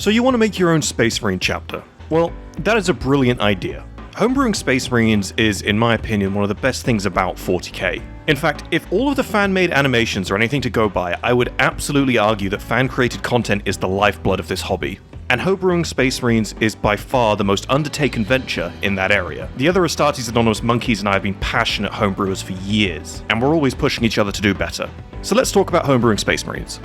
So you want to make your own Space Marine chapter? Well, that is a brilliant idea. Homebrewing Space Marines is, in my opinion, one of the best things about 40k. In fact, if all of the fan-made animations are anything to go by, I would absolutely argue that fan-created content is the lifeblood of this hobby. And homebrewing Space Marines is by far the most undertaken venture in that area. The other Astartes Anonymous monkeys and I have been passionate homebrewers for years, and we're always pushing each other to do better. So let's talk about homebrewing Space Marines.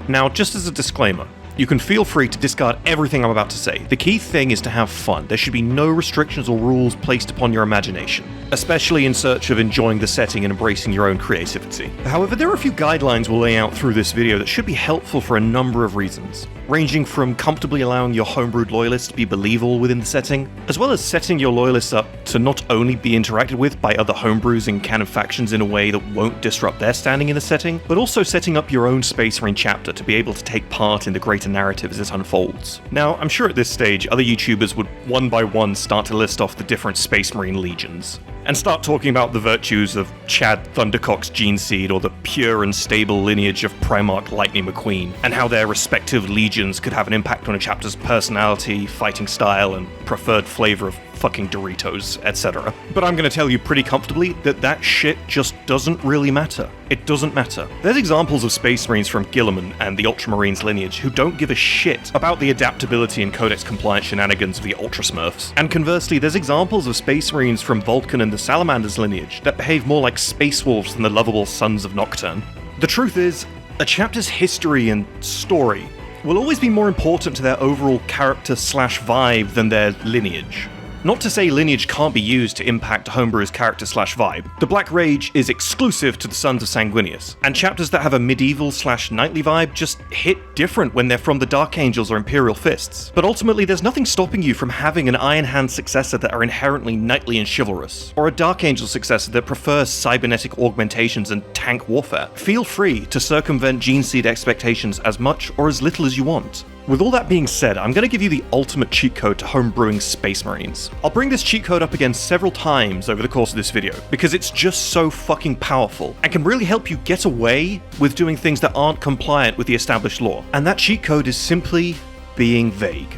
Now, just as a disclaimer, you can feel free to discard everything I'm about to say. The key thing is to have fun. There should be no restrictions or rules placed upon your imagination, especially in search of enjoying the setting and embracing your own creativity. However, there are a few guidelines we'll lay out through this video that should be helpful for a number of reasons, ranging from comfortably allowing your homebrewed loyalists to be believable within the setting, as well as setting your loyalists up to not only be interacted with by other homebrews and canon factions in a way that won't disrupt their standing in the setting, but also setting up your own Space Marine chapter to be able to take part in the greater narrative as it unfolds. Now, I'm sure at this stage, other YouTubers would one by one start to list off the different Space Marine legions, and start talking about the virtues of Chad Thundercock's gene seed or the pure and stable lineage of Primarch Lightning McQueen, and how their respective legions could have an impact on a chapter's personality, fighting style, and preferred flavor of fucking Doritos, etc. But I'm going to tell you pretty comfortably that that shit just doesn't really matter. It doesn't matter. There's examples of Space Marines from Guilliman and the Ultramarines lineage who don't give a shit about the adaptability and codex compliant shenanigans of the Ultra Smurfs. And conversely, there's examples of Space Marines from Vulcan and the Salamanders lineage that behave more like Space Wolves than the lovable Sons of Nocturne. The truth is, a chapter's history and story will always be more important to their overall character/vibe than their lineage. Not to say lineage can't be used to impact a homebrew's character/vibe. The Black Rage is exclusive to the Sons of Sanguinius, and chapters that have a medieval/knightly vibe just hit different when they're from the Dark Angels or Imperial Fists. But ultimately, there's nothing stopping you from having an Iron Hand successor that are inherently knightly and chivalrous, or a Dark Angel successor that prefers cybernetic augmentations and tank warfare. Feel free to circumvent gene seed expectations as much or as little as you want. With all that being said, I'm going to give you the ultimate cheat code to homebrewing Space Marines. I'll bring this cheat code up again several times over the course of this video, because it's just so fucking powerful, and can really help you get away with doing things that aren't compliant with the established lore. And that cheat code is simply being vague.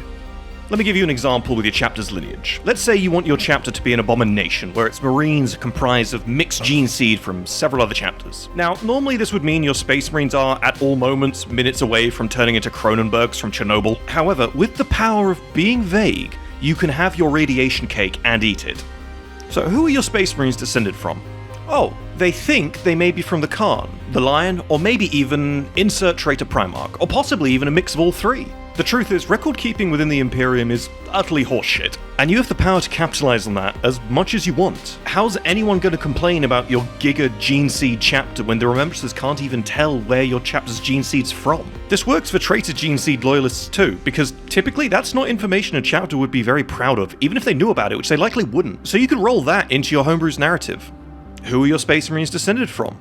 Let me give you an example with your chapter's lineage. Let's say you want your chapter to be an abomination, where its Marines are comprised of mixed gene seed from several other chapters. Now, normally this would mean your Space Marines are, at all moments, minutes away from turning into Cronenbergs from Chernobyl. However, with the power of being vague, you can have your radiation cake and eat it. So who are your Space Marines descended from? Oh, they think they may be from the Khan, the Lion, or maybe even insert traitor Primarch, or possibly even a mix of all three. The truth is, record keeping within the Imperium is utterly horseshit, and you have the power to capitalize on that as much as you want. How's anyone going to complain about your Giga Gene Seed chapter when the Remembrancers can't even tell where your chapter's Gene Seed's from? This works for traitor Gene Seed loyalists too, because typically that's not information a chapter would be very proud of, even if they knew about it, which they likely wouldn't. So you can roll that into your homebrew's narrative. Who are your Space Marines descended from?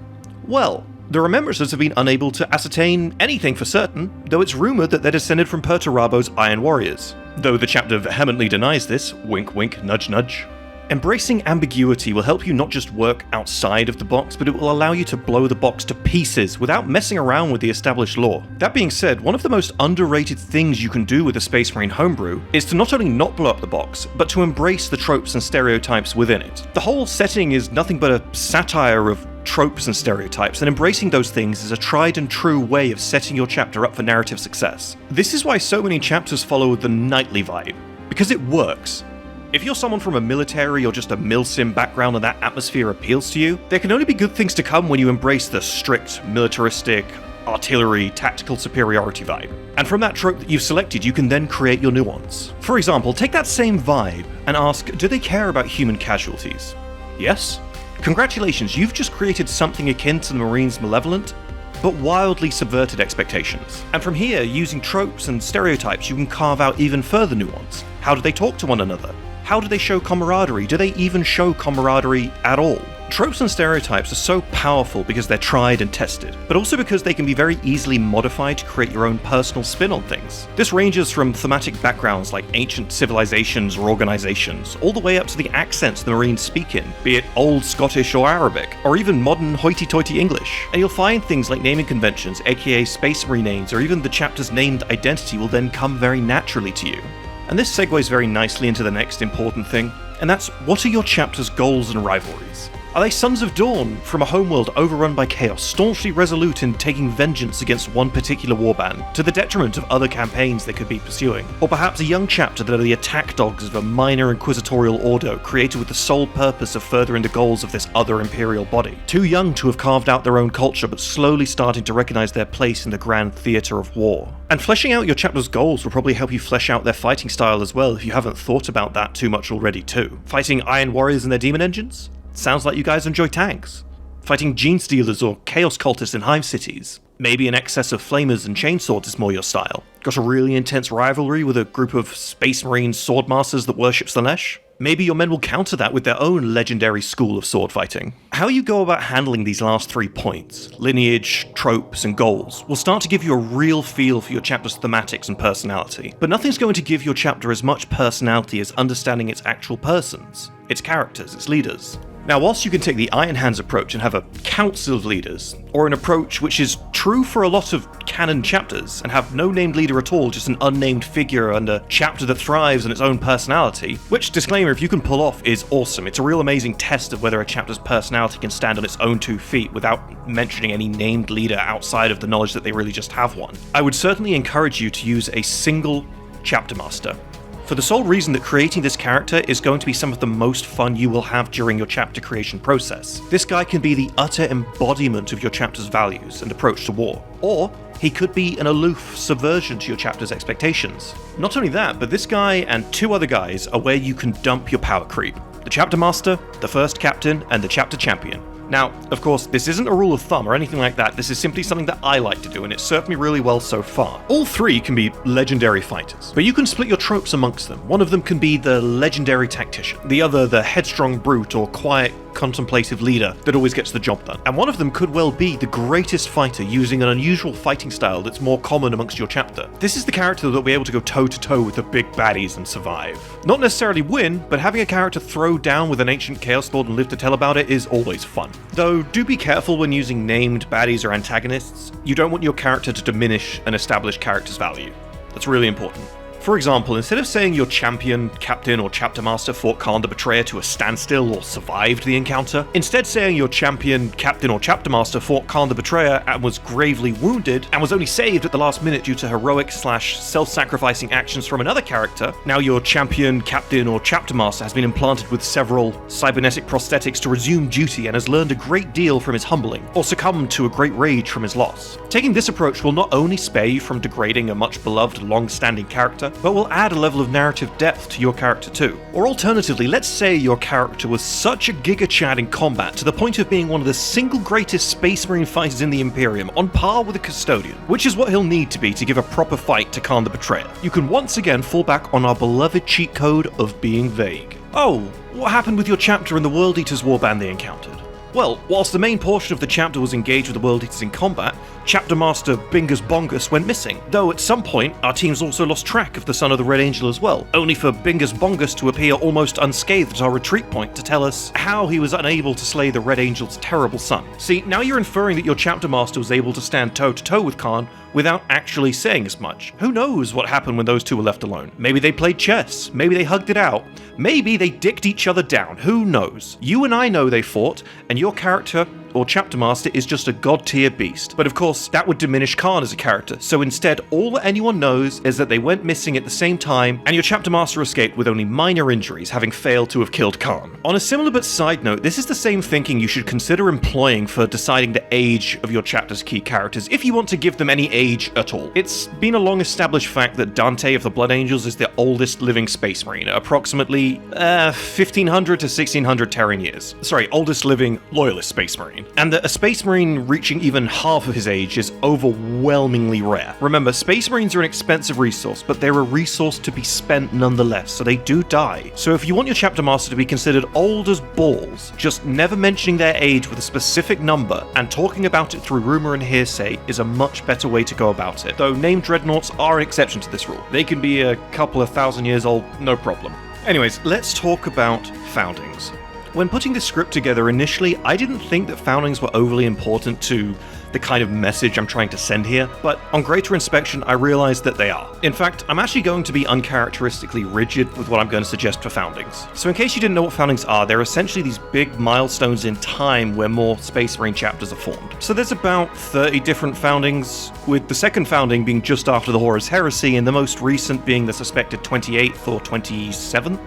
Well, the Remembrancers have been unable to ascertain anything for certain, though it's rumoured that they're descended from Perturabo's Iron Warriors. Though the chapter vehemently denies this, wink wink, nudge nudge. Embracing ambiguity will help you not just work outside of the box, but it will allow you to blow the box to pieces without messing around with the established lore. That being said, one of the most underrated things you can do with a Space Marine homebrew is to not only not blow up the box, but to embrace the tropes and stereotypes within it. The whole setting is nothing but a satire of tropes and stereotypes, and embracing those things is a tried and true way of setting your chapter up for narrative success. This is why so many chapters follow the knightly vibe, because it works. If you're someone from a military or just a milsim background and that atmosphere appeals to you, there can only be good things to come when you embrace the strict, militaristic, artillery, tactical superiority vibe. And from that trope that you've selected, you can then create your nuance. For example, take that same vibe and ask, do they care about human casualties? Yes? Congratulations, you've just created something akin to the Marines' malevolent, but wildly subverted expectations. And from here, using tropes and stereotypes, you can carve out even further nuance. How do they talk to one another? How do they show camaraderie? Do they even show camaraderie at all? Tropes and stereotypes are so powerful because they're tried and tested, but also because they can be very easily modified to create your own personal spin on things. This ranges from thematic backgrounds like ancient civilizations or organizations, all the way up to the accents the Marines speak in, be it Old Scottish or Arabic, or even modern hoity-toity English. And you'll find things like naming conventions, aka Space Marine names, or even the chapter's named identity will then come very naturally to you. And this segues very nicely into the next important thing, and that's, what are your chapter's goals and rivalries? Are they Sons of Dawn from a homeworld overrun by chaos, staunchly resolute in taking vengeance against one particular warband, to the detriment of other campaigns they could be pursuing? Or perhaps a young chapter that are the attack dogs of a minor inquisitorial ordo created with the sole purpose of furthering the goals of this other imperial body? Too young to have carved out their own culture, but slowly starting to recognize their place in the grand theatre of war. And fleshing out your chapter's goals will probably help you flesh out their fighting style as well if you haven't thought about that too much already too. Fighting Iron Warriors and their demon engines? Sounds like you guys enjoy tanks. Fighting Gene Stealers or Chaos Cultists in hive cities? Maybe an excess of Flamers and Chainswords is more your style. Got a really intense rivalry with a group of Space Marine swordmasters that worship Slanesh? Maybe your men will counter that with their own legendary school of sword fighting. How you go about handling these last 3 points, lineage, tropes, and goals, will start to give you a real feel for your chapter's thematics and personality. But nothing's going to give your chapter as much personality as understanding its actual persons, its characters, its leaders. Now, whilst you can take the Iron Hands approach and have a council of leaders, or an approach which is true for a lot of canon chapters, and have no named leader at all, just an unnamed figure and a chapter that thrives on its own personality, which, disclaimer, if you can pull off, is awesome. It's a real amazing test of whether a chapter's personality can stand on its own 2 feet without mentioning any named leader outside of the knowledge that they really just have one. I would certainly encourage you to use a single chapter master, for the sole reason that creating this character is going to be some of the most fun you will have during your chapter creation process. This guy can be the utter embodiment of your chapter's values and approach to war, or he could be an aloof subversion to your chapter's expectations. Not only that, but this guy and 2 other guys are where you can dump your power creep: the chapter master, the first captain, and the chapter champion. Now, of course, this isn't a rule of thumb or anything like that, this is simply something that I like to do, and it's served me really well so far. All 3 can be legendary fighters, but you can split your tropes amongst them. One of them can be the legendary tactician, the other the headstrong brute or quiet, contemplative leader that always gets the job done. And one of them could well be the greatest fighter using an unusual fighting style that's more common amongst your chapter. This is the character that will be able to go toe-to-toe with the big baddies and survive. Not necessarily win, but having a character throw down with an ancient Chaos Lord and live to tell about it is always fun. Though, do be careful when using named baddies or antagonists. You don't want your character to diminish an established character's value. That's really important. For example, instead of saying your champion, captain, or chapter master fought Khan the Betrayer to a standstill or survived the encounter, instead saying your champion, captain, or chapter master fought Khan the Betrayer and was gravely wounded and was only saved at the last minute due to heroic / self-sacrificing actions from another character. Now your champion, captain, or chapter master has been implanted with several cybernetic prosthetics to resume duty and has learned a great deal from his humbling, or succumbed to a great rage from his loss. Taking this approach will not only spare you from degrading a much beloved, long-standing character, but will add a level of narrative depth to your character too. Or alternatively, let's say your character was such a Giga Chad in combat to the point of being one of the single greatest Space Marine fighters in the Imperium, on par with a Custodian, which is what he'll need to be to give a proper fight to Khan the Betrayer. You can once again fall back on our beloved cheat code of being vague. Oh, what happened with your chapter and the World Eaters warband they encountered? Well, whilst the main portion of the chapter was engaged with the World Eaters in combat, Chapter Master Bingus Bongus went missing, though at some point our teams also lost track of the son of the Red Angel as well, only for Bingus Bongus to appear almost unscathed at our retreat point to tell us how he was unable to slay the Red Angel's terrible son. See, now you're inferring that your Chapter Master was able to stand toe-to-toe with Khan without actually saying as much. Who knows what happened when those two were left alone? Maybe they played chess, maybe they hugged it out, maybe they dicked each other down, who knows? You and I know they fought, and your character or chapter master is just a god-tier beast. But of course, that would diminish Khan as a character, so instead all that anyone knows is that they went missing at the same time, and your chapter master escaped with only minor injuries, having failed to have killed Khan. On a similar but side note, this is the same thinking you should consider employing for deciding the age of your chapter's key characters, if you want to give them any age at all. It's been a long established fact that Dante of the Blood Angels is the oldest living Space Marine, approximately 1500 to 1600 Terran years. Sorry, oldest living Loyalist Space Marine. Marine, and that a Space Marine reaching even half of his age is overwhelmingly rare. Remember, Space Marines are an expensive resource, but they're a resource to be spent nonetheless, so they do die. So if you want your Chapter Master to be considered old as balls, just never mentioning their age with a specific number and talking about it through rumor and hearsay is a much better way to go about it, though named Dreadnoughts are an exception to this rule. They can be a couple of thousand years old, no problem. Anyways, let's talk about foundings. When putting this script together initially, I didn't think that foundings were overly important to the kind of message I'm trying to send here, but on greater inspection I realized that they are. In fact, I'm actually going to be uncharacteristically rigid with what I'm going to suggest for foundings. So in case you didn't know what foundings are, they're essentially these big milestones in time where more Space Marine chapters are formed. So there's about 30 different foundings, with the second founding being just after the Horus Heresy and the most recent being the suspected 28th or 27th.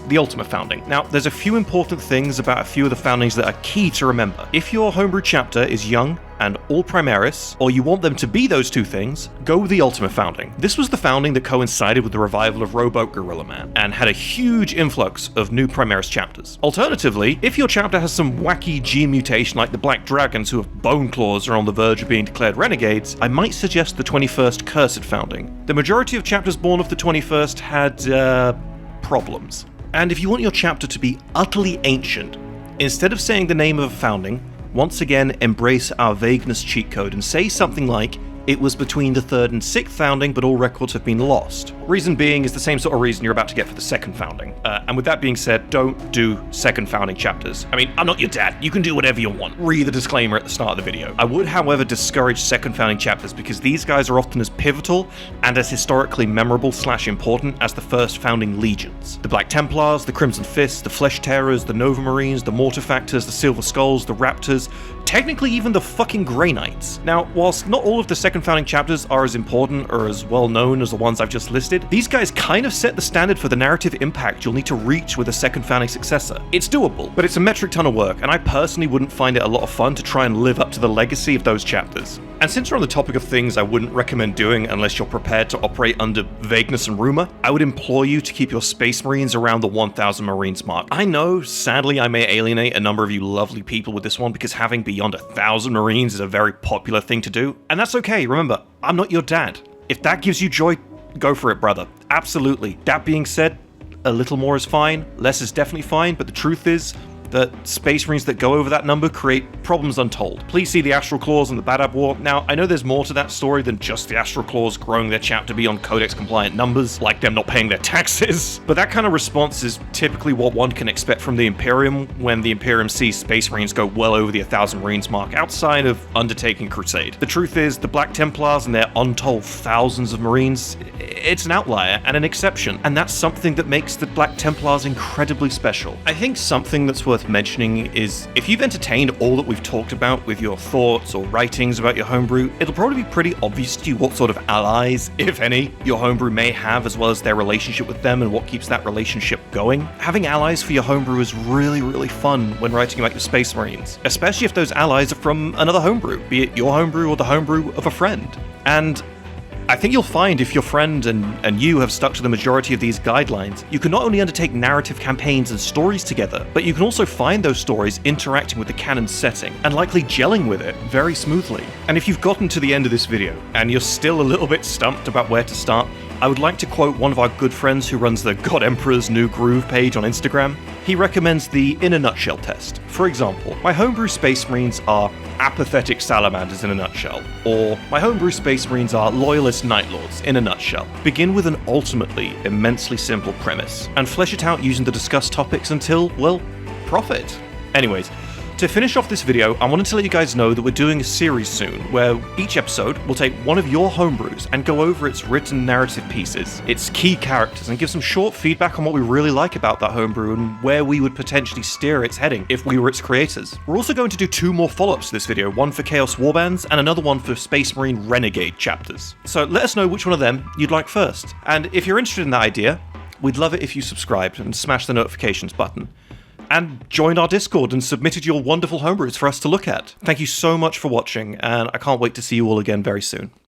The Ultimate Founding. Now, there's a few important things about a few of the foundings that are key to remember. If your homebrew chapter is young and all Primaris, or you want them to be those two things, go with the Ultimate Founding. This was the founding that coincided with the revival of Rowboat Gorilla Man, and had a huge influx of new Primaris chapters. Alternatively, if your chapter has some wacky G mutation like the Black Dragons who have bone claws are on the verge of being declared renegades, I might suggest the 21st Cursed Founding. The majority of chapters born of the 21st had, problems. And if you want your chapter to be utterly ancient, instead of saying the name of a founding, once again embrace our vagueness cheat code and say something like, it was between the 3rd and 6th founding, but all records have been lost. Reason being is the same sort of reason you're about to get for the 2nd founding. And with that being said, don't do 2nd founding chapters. I mean, I'm not your dad, you can do whatever you want. Read the disclaimer at the start of the video. I would, however, discourage 2nd founding chapters because these guys are often as pivotal and as historically memorable / important as the 1st founding legions. The Black Templars, the Crimson Fists, the Flesh Terrors, the Nova Marines, the Mortifactors, the Silver Skulls, the Raptors, technically even the fucking Grey Knights. Now, whilst not all of the 2nd founding chapters are as important or as well known as the ones I've just listed, these guys kind of set the standard for the narrative impact you'll need to reach with a 2nd founding successor. It's doable, but it's a metric ton of work, and I personally wouldn't find it a lot of fun to try and live up to the legacy of those chapters. And since we're on the topic of things I wouldn't recommend doing unless you're prepared to operate under vagueness and rumor, I would implore you to keep your Space Marines around the 1,000 Marines mark. I know, sadly, I may alienate a number of you lovely people with this one because having beyond 1,000 Marines is a very popular thing to do, and that's okay. Remember, I'm not your dad. If that gives you joy, go for it, brother. Absolutely. That being said, a little more is fine, less is definitely fine, but the truth is that Space Marines that go over that number create problems untold. Please see the Astral Claws and the Badab War. Now, I know there's more to that story than just the Astral Claws growing their chapter beyond Codex compliant numbers, like them not paying their taxes, but that kind of response is typically what one can expect from the Imperium when the Imperium sees Space Marines go well over the 1,000 Marines mark outside of undertaking Crusade. The truth is, the Black Templars and their untold thousands of Marines, it's an outlier and an exception, and that's something that makes the Black Templars incredibly special. I think something that's worth mentioning is, if you've entertained all that we've talked about with your thoughts or writings about your homebrew, it'll probably be pretty obvious to you what sort of allies, if any, your homebrew may have, as well as their relationship with them and what keeps that relationship going. Having allies for your homebrew is really, really fun when writing about your Space Marines, especially if those allies are from another homebrew, be it your homebrew or the homebrew of a friend. And I think you'll find if your friend and you have stuck to the majority of these guidelines, you can not only undertake narrative campaigns and stories together, but you can also find those stories interacting with the canon setting and likely gelling with it very smoothly. And if you've gotten to the end of this video and you're still a little bit stumped about where to start, I would like to quote one of our good friends who runs the God Emperor's New Groove page on Instagram. He recommends the In a Nutshell test. For example, my homebrew Space Marines are apathetic salamanders in a nutshell, or my homebrew Space Marines are loyalist Night Lords in a nutshell. Begin with an ultimately immensely simple premise, and flesh it out using the discussed topics until, well, profit. Anyways, to finish off this video, I wanted to let you guys know that we're doing a series soon, where each episode will take one of your homebrews and go over its written narrative pieces, its key characters, and give some short feedback on what we really like about that homebrew and where we would potentially steer its heading if we were its creators. We're also going to do 2 more follow-ups to this video, one for Chaos Warbands and another one for Space Marine Renegade chapters. So let us know which one of them you'd like first. And if you're interested in that idea, we'd love it if you subscribed and smashed the notifications button, and joined our Discord and submitted your wonderful homebrews for us to look at. Thank you so much for watching, and I can't wait to see you all again very soon.